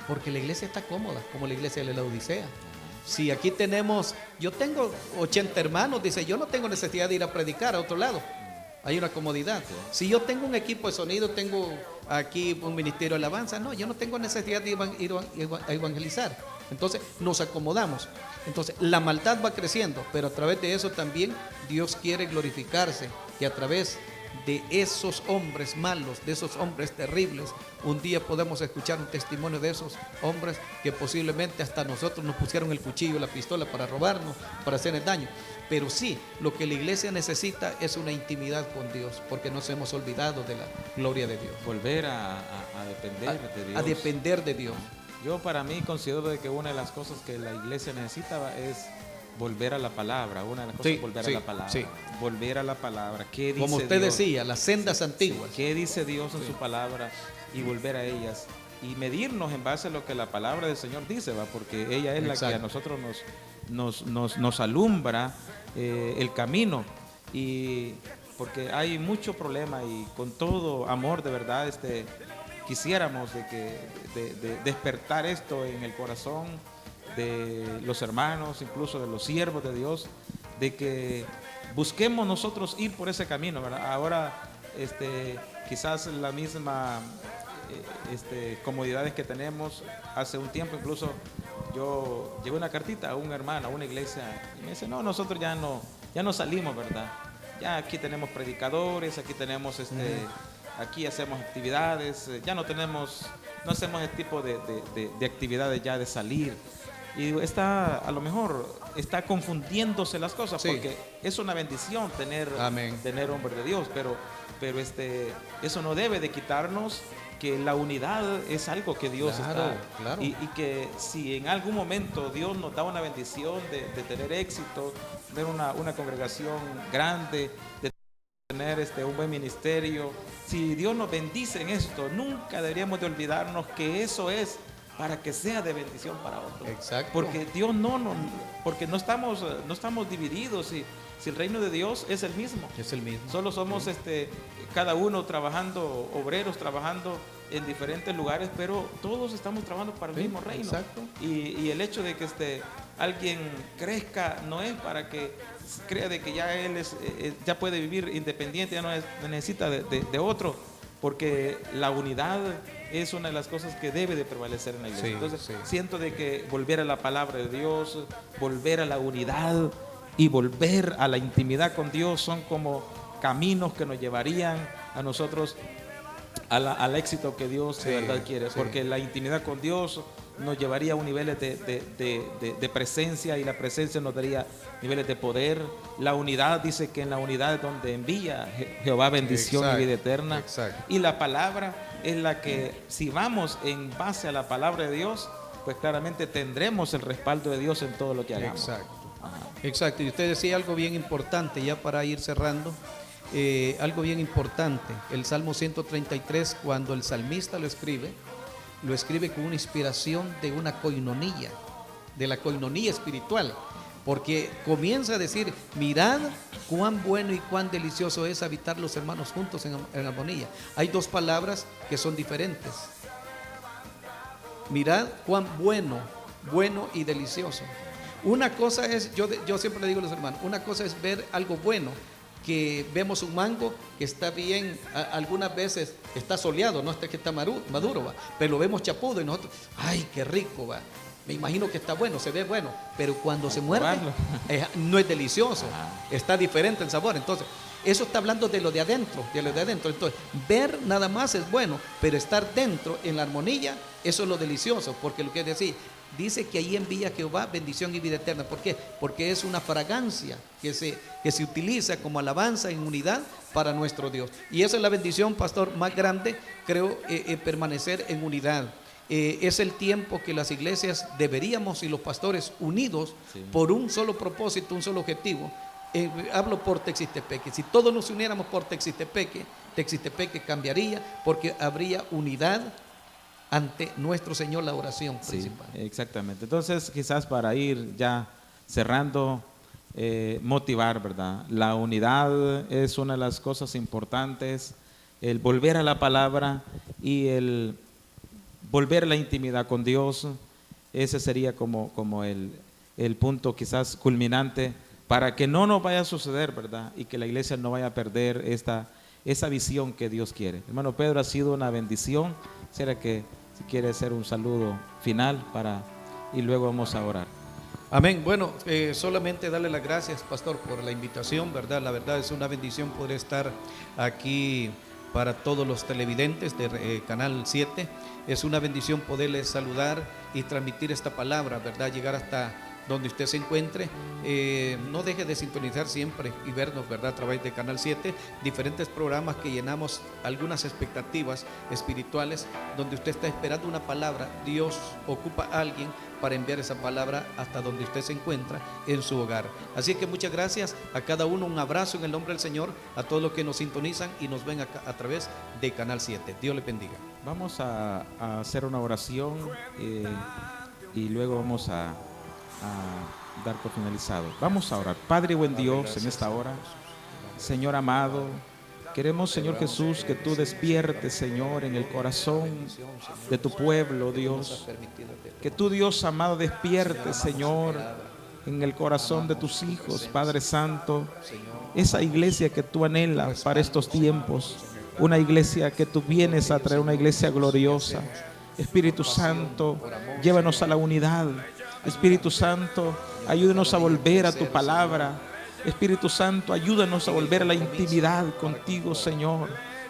Porque la iglesia está cómoda, como la iglesia de la Odisea. Si aquí tenemos, yo tengo 80 hermanos, dice, yo no tengo necesidad de ir a predicar a otro lado. Hay una comodidad. Si yo tengo un equipo de sonido, tengo aquí un ministerio de alabanza, no, yo no tengo necesidad de ir a evangelizar. Entonces nos acomodamos. Entonces la maldad va creciendo, pero a través de eso también Dios quiere glorificarse, que a través de esos hombres malos, de esos hombres terribles, un día podemos escuchar un testimonio de esos hombres que posiblemente hasta nosotros nos pusieron el cuchillo, la pistola para robarnos, para hacernos daño. Pero sí, lo que la iglesia necesita es una intimidad con Dios, porque nos hemos olvidado de la gloria de Dios. Volver a depender de Dios. A depender de Dios. Yo para mí considero de que una de las cosas que la iglesia necesita es volver a la palabra. Una de las cosas es volver a la palabra. Sí. Volver a la palabra. ¿Qué dice Como usted Dios? decía, las sendas antiguas. ¿Qué dice Dios en su palabra? Y volver a ellas. Y medirnos en base a lo que la palabra del Señor dice, ¿va? Porque ella es la que a nosotros nos alumbra el camino. Y porque hay mucho problema y con todo amor de verdad quisiéramos de despertar esto en el corazón de los hermanos, incluso de los siervos de Dios, de que busquemos nosotros ir por ese camino, ¿verdad? Ahora quizás la misma comodidades que tenemos. Hace un tiempo incluso yo llevé una cartita a un hermano, a una iglesia, y me dice, no, nosotros ya no salimos, ¿verdad? Ya aquí tenemos predicadores, aquí tenemos aquí hacemos actividades, ya no hacemos este tipo de actividades ya de salir. Y a lo mejor está confundiéndose las cosas, sí, porque es una bendición tener hombre de Dios, pero eso no debe de quitarnos que la unidad es algo que Dios está. Y que si en algún momento Dios nos da una bendición de tener éxito, tener una congregación grande, de tener un buen ministerio, si Dios nos bendice en esto, nunca deberíamos de olvidarnos que eso es para que sea de bendición para otros. Exacto. Porque Dios porque no estamos divididos. Si el reino de Dios es el mismo. Es el mismo. Solo somos cada uno trabajando, obreros trabajando en diferentes lugares, pero todos estamos trabajando para el mismo reino. Exacto. Y el hecho de que alguien crezca no es para que crea de que ya él ya puede vivir independiente, ya no necesita de otro, porque la unidad es una de las cosas que debe de prevalecer en la iglesia. Entonces siento de que volver a la palabra de Dios, volver a la unidad y volver a la intimidad con Dios son como caminos que nos llevarían a nosotros al éxito que Dios de verdad quiere, porque la intimidad con Dios nos llevaría a un nivel de presencia, y la presencia nos daría niveles de poder. La unidad dice que en la unidad es donde envía Jehová bendición y vida eterna. Y la palabra es la que, si vamos en base a la palabra de Dios, pues claramente tendremos el respaldo de Dios en todo lo que hagamos. Exacto. Y usted decía algo bien importante, ya para ir cerrando, algo bien importante. El Salmo 133, cuando el salmista lo escribe con una inspiración de una coinonía, de la coinonía espiritual, porque comienza a decir, mirad cuán bueno y cuán delicioso es habitar los hermanos juntos en armonía. Hay dos palabras que son diferentes. Mirad cuán bueno y delicioso. Una cosa es, yo siempre le digo a los hermanos, una cosa es ver algo bueno, que vemos un mango que está bien, algunas veces está soleado, no que está maduro, va, pero lo vemos chapudo y nosotros, ay, qué rico, va. Me imagino que está bueno, se ve bueno, pero cuando se muerde no es delicioso, está diferente el sabor. Entonces, eso está hablando de lo de adentro, Entonces, ver nada más es bueno, pero estar dentro en la armonía, eso es lo delicioso, porque lo que decir, dice que ahí envía Jehová bendición y vida eterna. ¿Por qué? Porque es una fragancia que se utiliza como alabanza en unidad para nuestro Dios. Y esa es la bendición, pastor, más grande, creo, permanecer en unidad. Es el tiempo que las iglesias deberíamos, y los pastores unidos por un solo propósito, un solo objetivo. Hablo por Texistepeque. Si todos nos uniéramos por Texistepeque cambiaría, porque habría unidad ante nuestro Señor, la oración principal. Exactamente. Entonces, quizás para ir ya cerrando, motivar, ¿verdad? La unidad es una de las cosas importantes, el volver a la palabra y el volver a la intimidad con Dios. Ese sería como el punto quizás culminante para que no nos vaya a suceder, ¿verdad? Y que la iglesia no vaya a perder esa visión que Dios quiere. Hermano Pedro, ha sido una bendición. Será que si quiere hacer un saludo final y luego vamos a orar. Amén. Bueno, solamente darle las gracias, pastor, por la invitación, ¿verdad? La verdad es una bendición poder estar aquí para todos los televidentes de Canal 7. Es una bendición poderles saludar y transmitir esta palabra, ¿verdad? Llegar hasta donde usted se encuentre. No deje de sintonizar siempre y vernos, ¿verdad? A través de Canal 7, diferentes programas que llenamos algunas expectativas espirituales, donde usted está esperando una palabra. Dios ocupa a alguien para enviar esa palabra hasta donde usted se encuentra en su hogar. Así que muchas gracias a cada uno, un abrazo en el nombre del Señor, a todos los que nos sintonizan y nos ven a través de Canal 7. Dios les bendiga. Vamos a hacer una oración y luego vamos a dar por finalizado. Vamos a orar. Padre buen Dios, en esta hora, Señor amado, queremos, Señor Jesús, que tú despiertes, Señor, en el corazón de tu pueblo, Dios. Que tú, Dios amado, despiertes, Señor, en el corazón de tus hijos, Padre Santo, esa iglesia que tú anhelas para estos tiempos, una iglesia que tú vienes a traer, una iglesia gloriosa. Espíritu Santo, llévanos a la unidad. Espíritu Santo, ayúdanos a volver a tu palabra. Espíritu Santo, ayúdanos a volver a la intimidad contigo, Señor,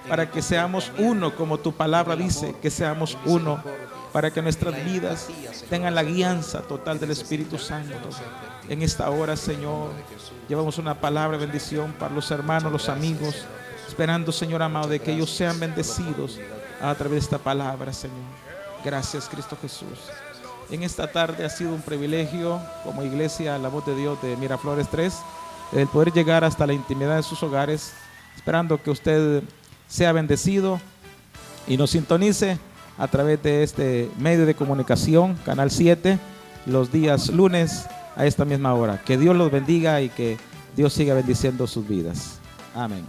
para que seamos uno, como tu palabra dice, que seamos uno, para que nuestras vidas tengan la guianza total del Espíritu Santo. En esta hora, Señor, llevamos una palabra de bendición para los hermanos, los amigos, esperando, Señor amado, de que ellos sean bendecidos a través de esta palabra, Señor. Gracias, Cristo Jesús. En esta tarde ha sido un privilegio como iglesia La Voz de Dios de Miraflores 3, el poder llegar hasta la intimidad de sus hogares, esperando que usted sea bendecido y nos sintonice a través de este medio de comunicación, Canal 7, los días lunes a esta misma hora. Que Dios los bendiga y que Dios siga bendiciendo sus vidas. Amén.